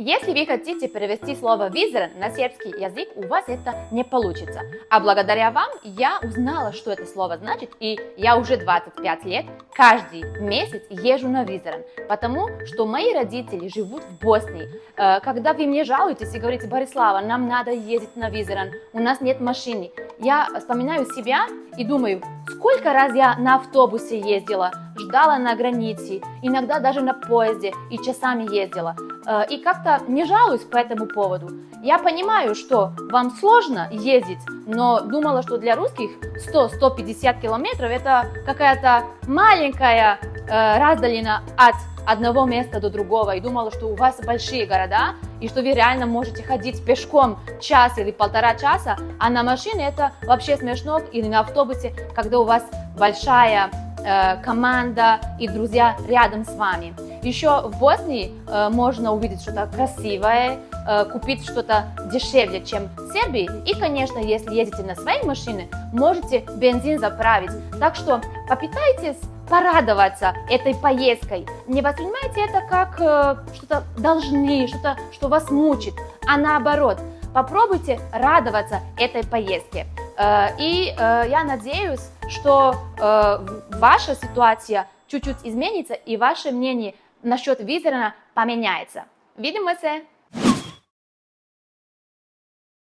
Если вы хотите перевести слово «визерен» на сербский язык, у вас это не получится. А благодаря вам я узнала, что это слово значит, и я уже 25 лет каждый месяц езжу на визерен, потому что мои родители живут в Боснии. Когда вы мне жалуетесь и говорите: Борислава, нам надо ездить на визерен, у нас нет машины, я вспоминаю себя и думаю, сколько раз я на автобусе ездила, ждала на границе, иногда даже на поезде и часами ездила. И как-то не жалуюсь по этому поводу. Я понимаю, что вам сложно ездить, но думала, что для русских 100-150 километров это какая-то маленькая раздалина от одного места до другого. И думала, что у вас большие города, и что вы реально можете ходить пешком час или полтора часа, а на машине это вообще смешно, или на автобусе, когда у вас большая команда и друзья рядом с вами. Еще в Боснии можно увидеть что-то красивое, купить что-то дешевле, чем в Сербии. И, конечно, если едете на своей машине, можете бензин заправить. Так что попытайтесь порадоваться этой поездкой. Не воспринимайте это как что-то должны, что-то, что вас мучит, а наоборот. Попробуйте радоваться этой поездке. И я надеюсь, что ваша ситуация чуть-чуть изменится и ваше мнение насчет визерена поменяется. Видимся!